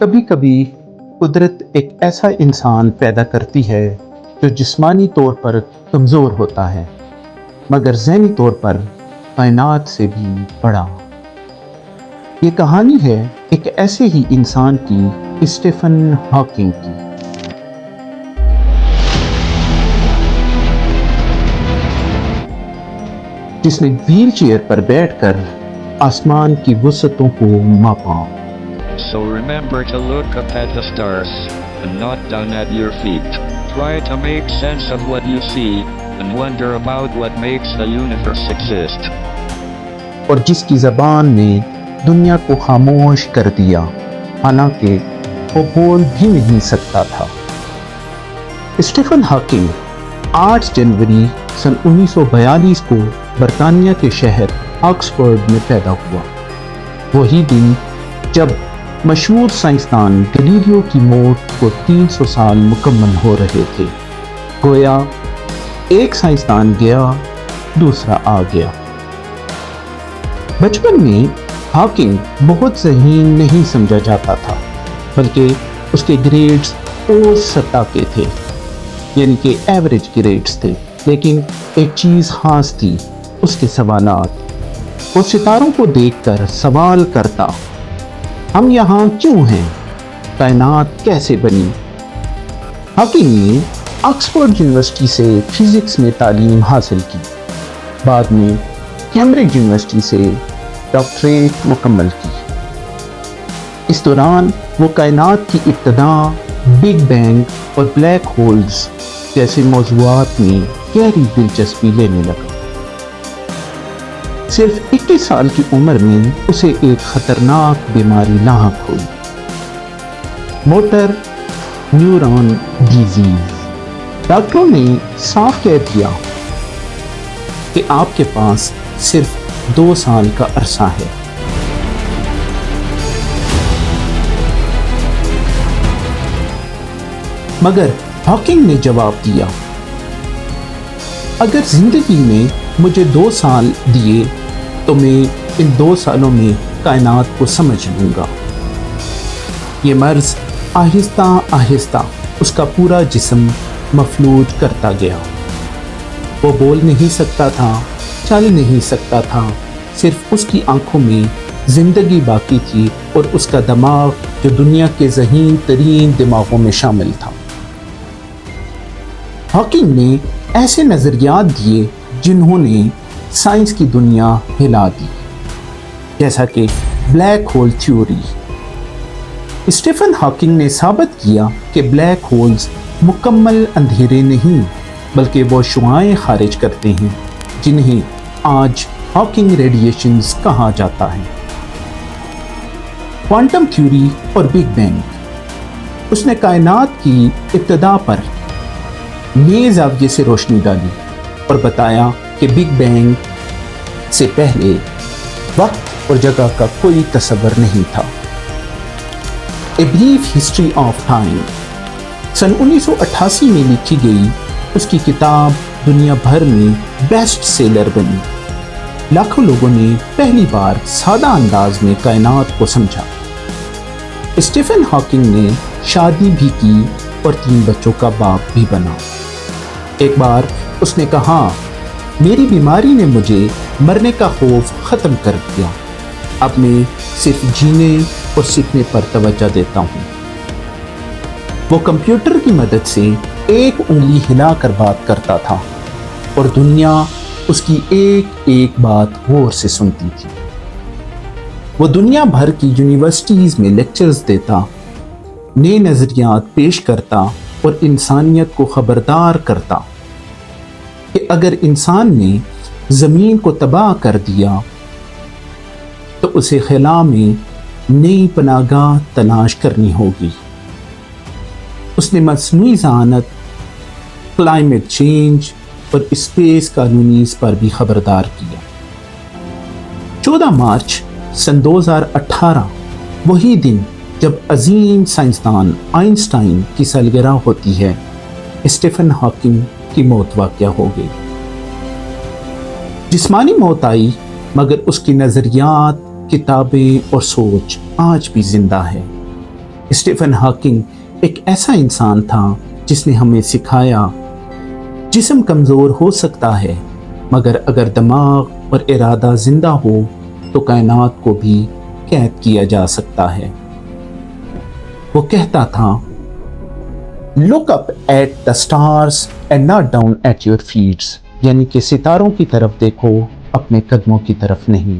کبھی کبھی قدرت ایک ایسا انسان پیدا کرتی ہے جو جسمانی طور پر کمزور ہوتا ہے مگر ذہنی طور پر کائنات سے بھی بڑا۔ یہ کہانی ہے ایک ایسے ہی انسان کی، اسٹیفن ہاکنگ کی۔ جس نے ویل چیئر پر بیٹھ کر آسمان کی وسعتوں کو ماپا۔ So remember to look up at the stars, and not down at your feet. Try to make sense of what you see, and wonder about what makes the universe exist. اور جس کی زبان نے دنیا کو خاموش کر دیا، حالانکہ وہ بول بھی نہیں سکتا تھا۔ اسٹیفن ہاکنگ 8 جنوری سن 1942 کو برطانیہ کے شہر آکسفورڈ میں پیدا ہوا۔ وہی دن جب مشہور سائنسدان گلیلیو کی موت کو 300 سال مکمل ہو رہے تھے۔ گویا ایک سائنسدان گیا، دوسرا آ گیا۔ بچپن میں ہاکنگ بہت ذہین نہیں سمجھا جاتا تھا، بلکہ اس کے گریڈز اور سطح کے تھے، یعنی کہ ایوریج گریڈز تھے۔ لیکن ایک چیز خاص تھی، اس کے سوالات۔ وہ ستاروں کو دیکھ کر سوال کرتا، ہم یہاں کیوں ہیں؟ کائنات کیسے بنی؟ ہاکنگ نے آکسفورڈ یونیورسٹی سے فزکس میں تعلیم حاصل کی، بعد میں کیمبرج یونیورسٹی سے ڈاکٹریٹ مکمل کی۔ اس دوران وہ کائنات کی ابتدا، بگ بینگ اور بلیک ہولز جیسے موضوعات میں گہری دلچسپی لینے لگا۔ صرف 21 سال کی عمر میں اسے ایک خطرناک بیماری لاحق ہوئی، موٹر نیورون ڈیزیز۔ ڈاکٹروں نے صاف کہہ دیا کہ آپ کے پاس صرف 2 سال کا عرصہ ہے۔ مگر ہاکنگ نے جواب دیا، اگر زندگی میں مجھے 2 سال دیے تو میں ان 2 سالوں میں کائنات کو سمجھ لوں گا۔ یہ مرض آہستہ آہستہ اس کا پورا جسم مفلوج کرتا گیا۔ وہ بول نہیں سکتا تھا، چل نہیں سکتا تھا، صرف اس کی آنکھوں میں زندگی باقی تھی اور اس کا دماغ جو دنیا کے ذہین ترین دماغوں میں شامل تھا۔ ہاکنگ نے ایسے نظریات دیے جنہوں نے سائنس کی دنیا ہلا دی، جیسا کہ black hole theory. Stephen Hawking نے ثابت کیا کہ بلیک ہولز مکمل اندھیرے نہیں، بلکہ وہ شعاعیں خارج کرتے ہیں جنہیں آج ہاکنگ ریڈیشنز کہا جاتا ہے۔ کوانٹم تھیوری اور بگ بینگ۔ اس نے کائنات کی ابتدا پر نئے زاویے سے روشنی ڈالی اور بتایا کہ بگ بینگ سے پہلے وقت اور جگہ کا کوئی تصور نہیں تھا۔ A brief history of time سن 1988 میں لکھی گئی اس کی کتاب دنیا بھر میں بیسٹ سیلر بنی۔ لاکھوں لوگوں نے پہلی بار سادہ انداز میں کائنات کو سمجھا۔ اسٹیفن ہاکنگ نے شادی بھی کی اور 3 بچوں کا باپ بھی بنا۔ ایک بار اس نے کہا، میری بیماری نے مجھے مرنے کا خوف ختم کر دیا، اب میں صرف جینے اور سیکھنے پر توجہ دیتا ہوں۔ وہ کمپیوٹر کی مدد سے ایک انگلی ہلا کر بات کرتا تھا اور دنیا اس کی ایک ایک بات غور سے سنتی تھی۔ وہ دنیا بھر کی یونیورسٹیز میں لیکچرز دیتا، نئے نظریات پیش کرتا اور انسانیت کو خبردار کرتا کہ اگر انسان نے زمین کو تباہ کر دیا تو اسے خلا میں نئی پناہ گاہ تلاش کرنی ہوگی۔ اس نے مصنوعی ذہانت، کلائمیٹ چینج اور اسپیس کالونیز پر بھی خبردار کیا۔ 14 مارچ سن 2018 وہی دن جب عظیم سائنسدان آئنسٹائن کی سالگرہ ہوتی ہے، اسٹیفن ہاکنگ کی موت واقع ہو گئی۔ جسمانی موت آئی، مگر اس کی نظریات، کتابیں اور سوچ آج بھی زندہ ہے۔ اسٹیفن ہاکنگ ایک ایسا انسان تھا جس نے ہمیں سکھایا جسم کمزور ہو سکتا ہے مگر اگر دماغ اور ارادہ زندہ ہو تو کائنات کو بھی قید کیا جا سکتا ہے۔ وہ کہتا تھا look up at the stars and not down at your feet, یعنی کہ ستاروں کی طرف دیکھو، اپنے قدموں کی طرف نہیں۔